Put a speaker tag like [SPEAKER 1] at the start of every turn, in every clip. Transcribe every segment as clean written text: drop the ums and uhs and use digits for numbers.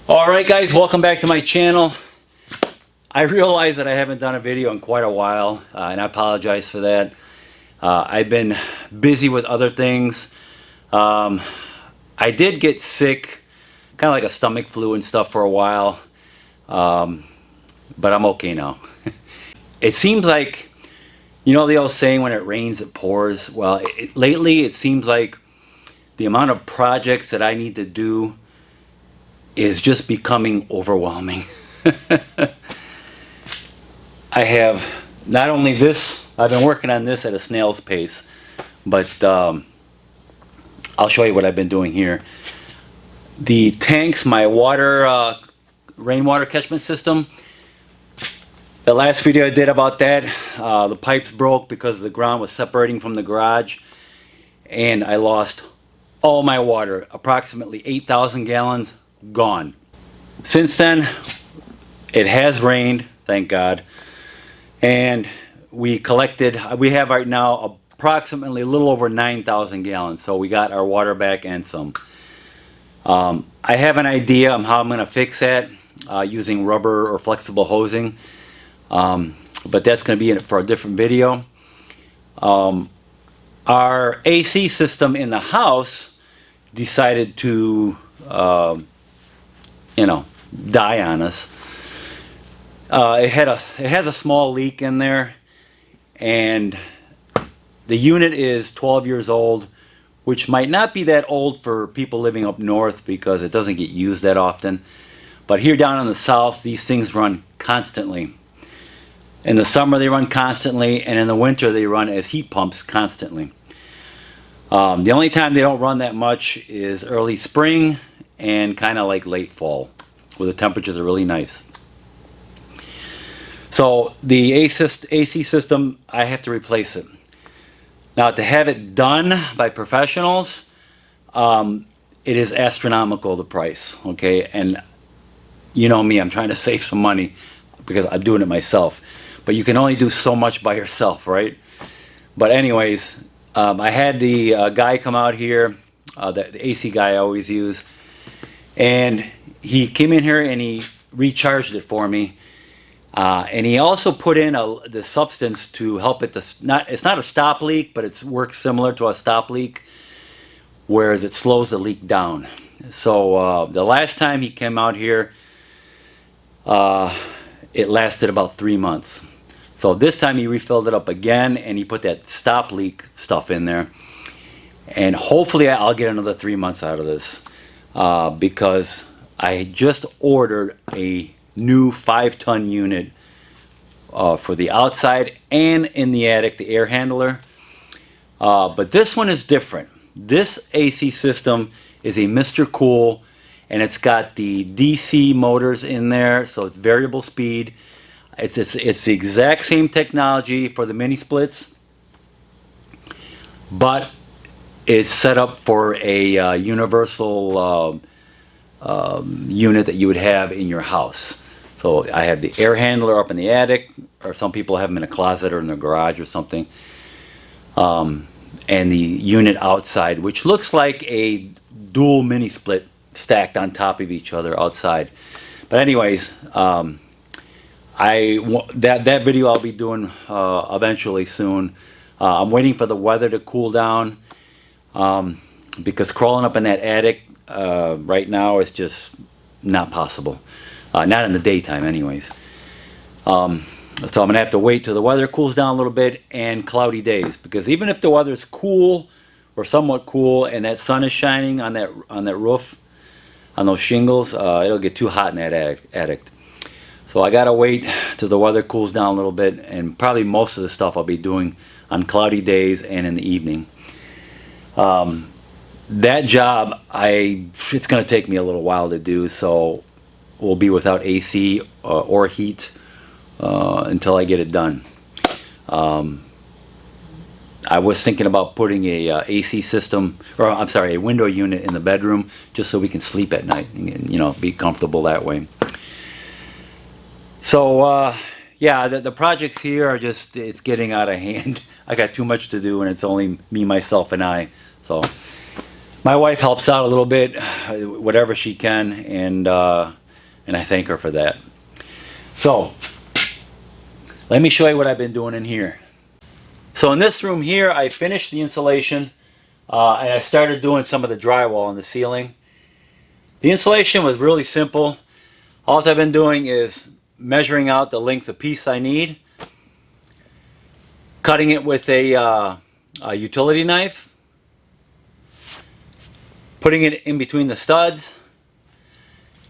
[SPEAKER 1] Alright guys, welcome back to my channel. I realize that I haven't done a video in quite a while, and I apologize for that. I've been busy with other things. I did get sick, kind of like a stomach flu and stuff for a while, but I'm okay now. It seems like, you know the old saying, when it rains it pours. Well, lately it seems like the amount of projects that I need to do is just becoming overwhelming. I have not only this, I've been working on this at a snail's pace, but I'll show you what I've been doing here. The tanks, my water, rainwater catchment system, the last video I did about that, the pipes broke because the ground was separating from the garage, and I lost all my water, approximately 8,000 gallons gone. Since then, it has rained, thank God, and we have right now approximately a little over 9,000 gallons, so we got our water back and some. I have an idea on how I'm going to fix that using rubber or flexible hosing, but that's going to be in it for a different video. Our AC system in the house decided to die on us. It has a small leak in there, and the unit is 12 years old, which might not be that old for people living up north because it doesn't get used that often. But here down in the south, these things run constantly. In the summer they run constantly, and in the winter they run as heat pumps constantly. The only time they don't run that much is early spring and kind of like late fall, where the temperatures are really nice. So the AC system, I have to replace it. Now, to have it done by professionals, it is astronomical, the price, okay? And you know me, I'm trying to save some money because I'm doing it myself. But you can only do so much by yourself, right? But anyways, I had the guy come out here, the AC guy I always use, and he came in here and he recharged it for me, and he also put in the substance to help it it's not a stop leak, but it works similar to a stop leak, whereas it slows the leak down. So the last time he came out here, it lasted about 3 months. So this time he refilled it up again, and he put that stop leak stuff in there, and hopefully I'll get another 3 months out of this. Because I just ordered a new 5-ton unit for the outside and in the attic, the air handler. But this one is different. This AC system is a Mr. Cool, and it's got the DC motors in there, so it's variable speed. It's the exact same technology for the mini splits, but it's set up for a universal unit that you would have in your house. So I have the air handler up in the attic, or some people have them in a closet or in their garage or something, and the unit outside, which looks like a dual mini split stacked on top of each other outside. But anyways, that video I'll be doing eventually soon. I'm waiting for the weather to cool down, because crawling up in that attic right now is just not possible. Not in the daytime anyways. So I'm gonna have to wait till the weather cools down a little bit, and cloudy days, because even if the weather's cool or somewhat cool and that sun is shining on that roof, on those shingles, it'll get too hot in that attic. So I gotta wait till the weather cools down a little bit, and probably most of the stuff I'll be doing on cloudy days and in the evening. That job, it's going to take me a little while to do, so we'll be without AC or heat until I get it done. I was thinking about putting a AC system, or I'm sorry, a window unit in the bedroom, just so we can sleep at night and be comfortable that way. So yeah, the projects here are just, it's getting out of hand. I got too much to do, and it's only me, myself, and I. So My wife helps out a little bit, whatever she can, and I thank her for that. So, let me show you what I've been doing in here. So in this room here, I finished the insulation, and I started doing some of the drywall on the ceiling. The insulation was really simple. All I've been doing is measuring out the length of piece I need, cutting it with a utility knife, putting it in between the studs,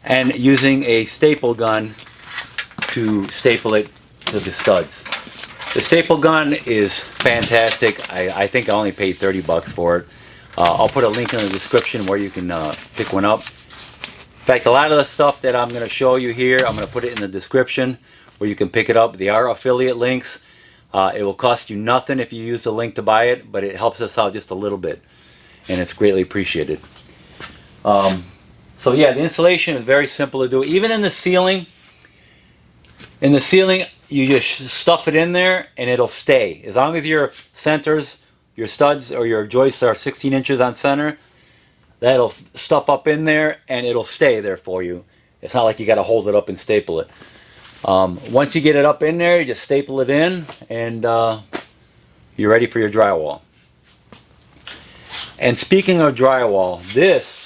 [SPEAKER 1] and using a staple gun to staple it to the studs. The staple gun is fantastic. I think I only paid 30 bucks for it. I'll put a link in the description where you can pick one up. In fact, a lot of the stuff that I'm going to show you here, I'm going to put it in the description where you can pick it up. They are affiliate links. It will cost you nothing if you use the link to buy it, but it helps us out just a little bit, and it's greatly appreciated. So yeah, the insulation is very simple to do. Even in the ceiling, you just stuff it in there and it'll stay. As long as your centers, your studs or your joists are 16 inches on center, that'll stuff up in there and it'll stay there for you. It's not like you got to hold it up and staple it. Once you get it up in there, you just staple it in and you're ready for your drywall. And speaking of drywall, this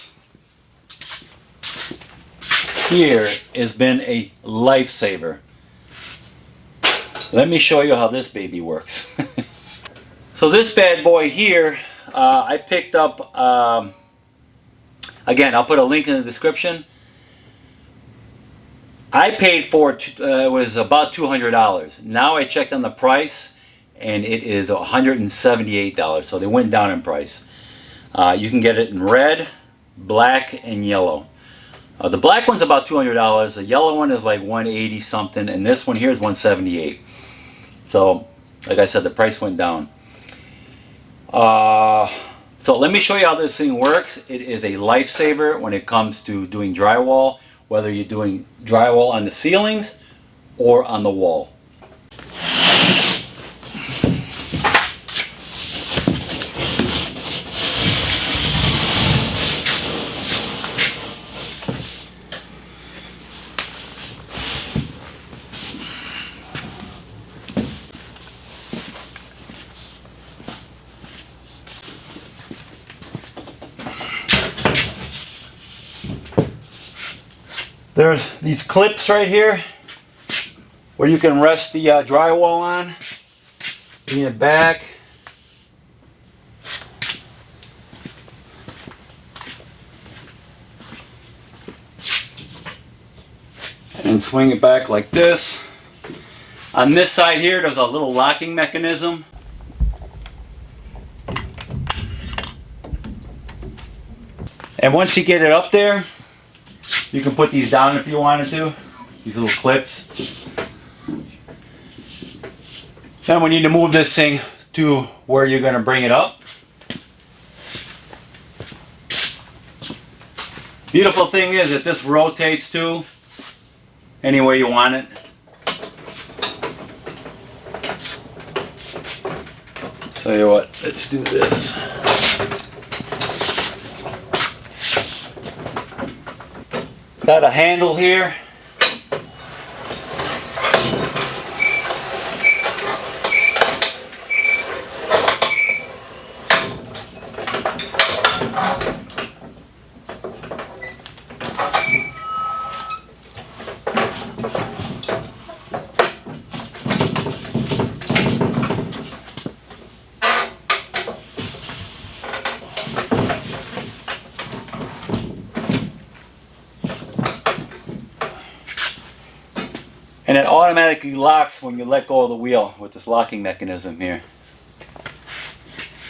[SPEAKER 1] here has been a lifesaver. Let me show you how this baby works. So this bad boy here, I picked up, again, I'll put a link in the description. I paid for it, it was about $200. Now I checked on the price and it is $178, so they went down in price. You can get it in red, black, and yellow. The black one's about $200, the yellow one is like $180 something, and this one here is $178. So, like I said, the price went down. So let me show you how this thing works. It is a lifesaver when it comes to doing drywall, whether you're doing drywall on the ceilings or on the wall. There's these clips right here where you can rest the drywall on. Bring it back. And swing it back like this. On this side here, there's a little locking mechanism. And once you get it up there, you can put these down if you wanted to, these little clips. Then we need to move this thing to where you're going to bring it up. Beautiful thing is that this rotates too, any way you want it. Tell you what, let's do this. Got a handle here. And it automatically locks when you let go of the wheel with this locking mechanism here.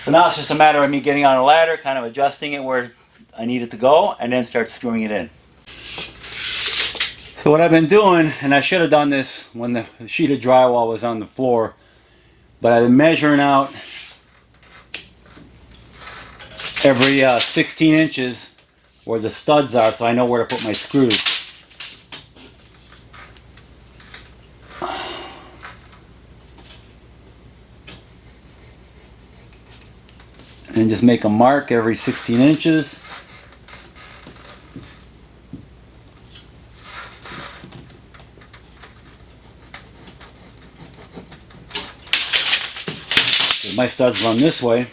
[SPEAKER 1] So now it's just a matter of me getting on a ladder, kind of adjusting it where I need it to go, and then start screwing it in. So what I've been doing, and I should have done this when the sheet of drywall was on the floor, but I've been measuring out every 16 inches where the studs are, so I know where to put my screws. and just make a mark every 16 inches. My studs run this way,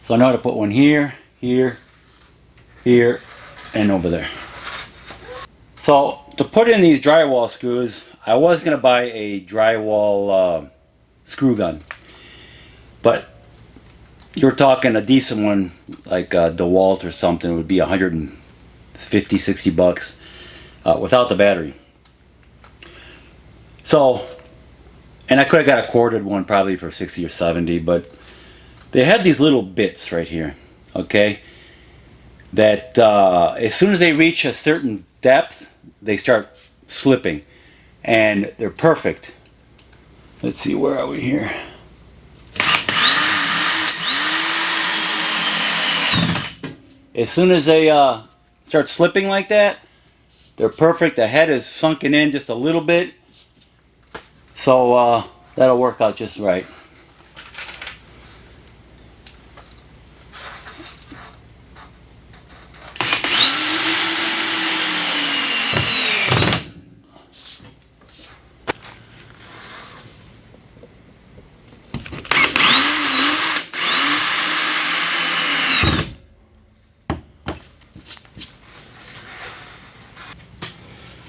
[SPEAKER 1] so I know how to put one here, here, here, and over there. So to put in these drywall screws, I was going to buy a drywall screw gun, but you're talking a decent one like DeWalt or something would be 150, 60 bucks without the battery. So, and I could have got a corded one probably for 60 or 70, but they had these little bits right here, okay, that as soon as they reach a certain depth, they start slipping, and they're perfect. Let's see, where are we here? As soon as they start slipping like that, they're perfect. The head is sunken in just a little bit, so that'll work out just right.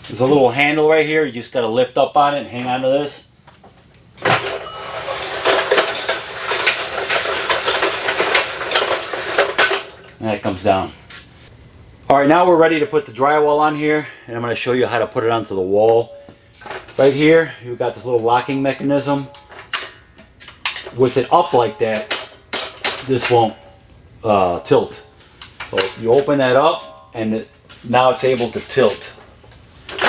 [SPEAKER 1] There's a little handle right here. You just got to lift up on it and hang on to this. And that comes down. Alright, now we're ready to put the drywall on here, and I'm going to show you how to put it onto the wall. Right here, you've got this little locking mechanism. With it up like that, this won't tilt. So you open that up, and now it's able to tilt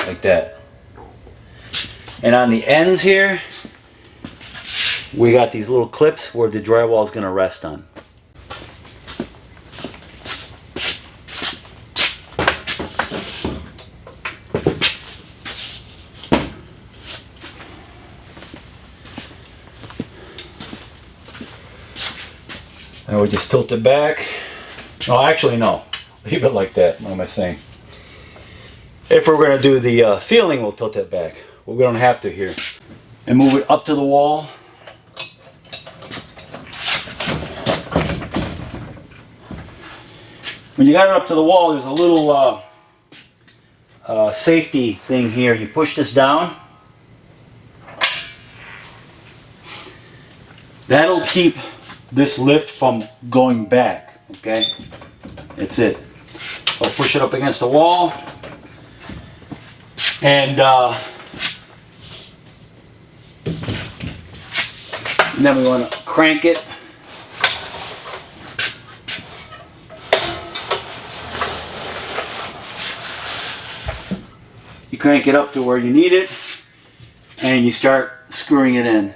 [SPEAKER 1] like that. And on the ends here, we got these little clips where the drywall is going to rest on. And we just tilt it back. No, actually no. Leave it like that. What am I saying? If we're going to do the ceiling, we'll tilt it back. But we don't have to here. And move it up to the wall. When you got it up to the wall, there's a little safety thing here. You push this down. That'll keep this lift from going back. Okay? That's it. I'll push it up against the wall. And then we want to crank it. You crank it up to where you need it, and you start screwing it in.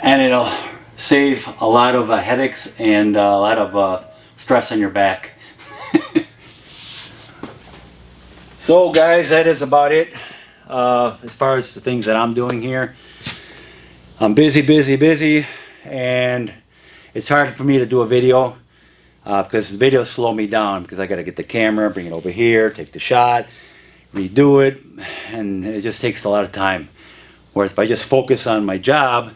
[SPEAKER 1] And it'll save a lot of headaches and a lot of stress on your back. So guys, that is about it as far as the things that I'm doing here. I'm busy, and it's hard for me to do a video because the videos slow me down because I got to get the camera, bring it over here, take the shot, redo it, and it just takes a lot of time. Whereas if I just focus on my job,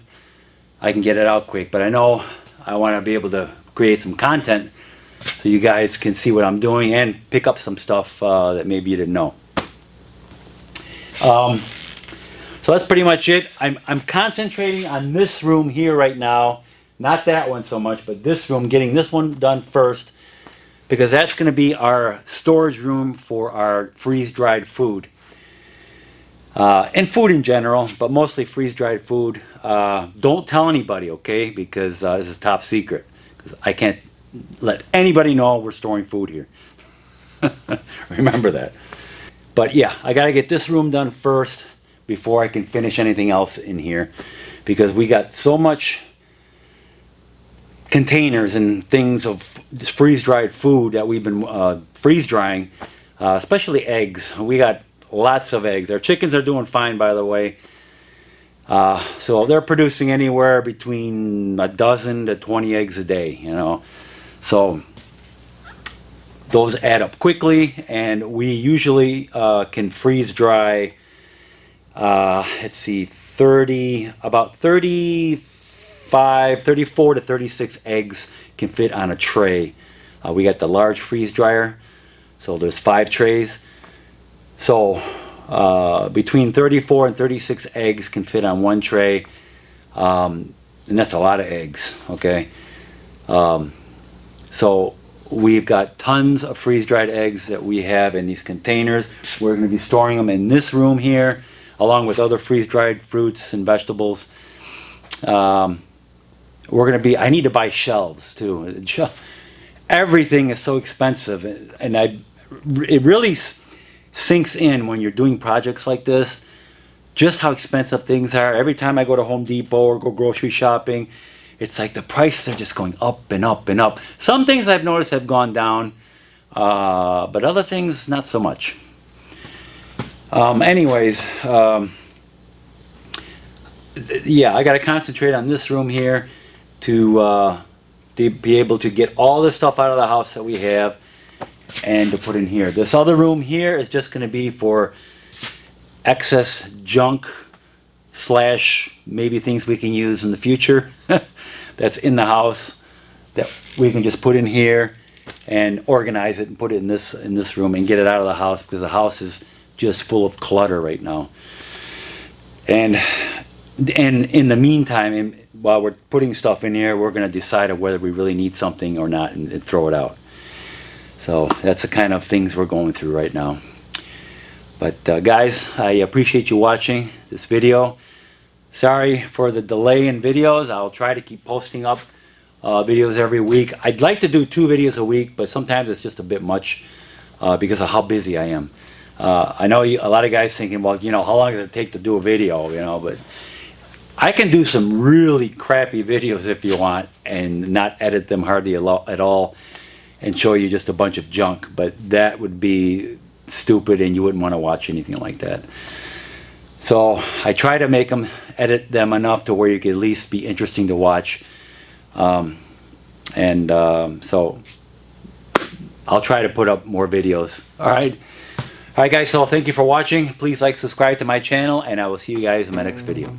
[SPEAKER 1] I can get it out quick. But I know I want to be able to create some content so you guys can see what I'm doing and pick up some stuff that maybe you didn't know. So that's pretty much it. I'm concentrating on this room here right now. Not that one so much, but this room, getting this one done first, because that's going to be our storage room for our freeze-dried food. And food in general, but mostly freeze-dried food. Don't tell anybody, okay? Because this is top secret. Because I can't let anybody know we're storing food here. Remember that. But yeah, I got to get this room done first before I can finish anything else in here. Because we got so much containers and things of freeze-dried food that we've been freeze-drying, especially eggs. We got lots of eggs. Our chickens are doing fine, by the way. So they're producing anywhere between a dozen to 20 eggs a day, you know. So those add up quickly, and we usually can freeze dry, let's see, about 34 to 36 eggs can fit on a tray. We got the large freeze dryer, so there's 5 trays. So between 34 and 36 eggs can fit on one tray, and that's a lot of eggs, okay? So we've got tons of freeze-dried eggs that we have in these containers. We're going to be storing them in this room here, along with other freeze-dried fruits and vegetables. I need to buy shelves too. Everything is so expensive, and it really sinks in when you're doing projects like this, just how expensive things are. Every time I go to Home Depot or go grocery shopping, it's like the prices are just going up and up and up. Some things I've noticed have gone down, but other things not so much. Yeah, I got to concentrate on this room here to be able to get all the stuff out of the house that we have and to put in here. This other room here is just going to be for excess junk / maybe things we can use in the future that's in the house that we can just put in here and organize it and put it in this room and get it out of the house, because the house is just full of clutter right now. And in the meantime, while we're putting stuff in here, we're going to decide whether we really need something or not and throw it out. So that's the kind of things we're going through right now. But guys, I appreciate you watching this video. Sorry for the delay in videos. I'll try to keep posting up videos every week. I'd like to do 2 videos a week, but sometimes it's just a bit much because of how busy I am. I know a lot of guys thinking, well, you know, how long does it take to do a video, you know, but I can do some really crappy videos if you want and not edit them hardly at all and show you just a bunch of junk, but that would be stupid and you wouldn't want to watch anything like that. So I try to edit them enough to where you can at least be interesting to watch. So I'll try to put up more videos. Alright guys, so thank you for watching. Please like, subscribe to my channel, and I will see you guys in my next video.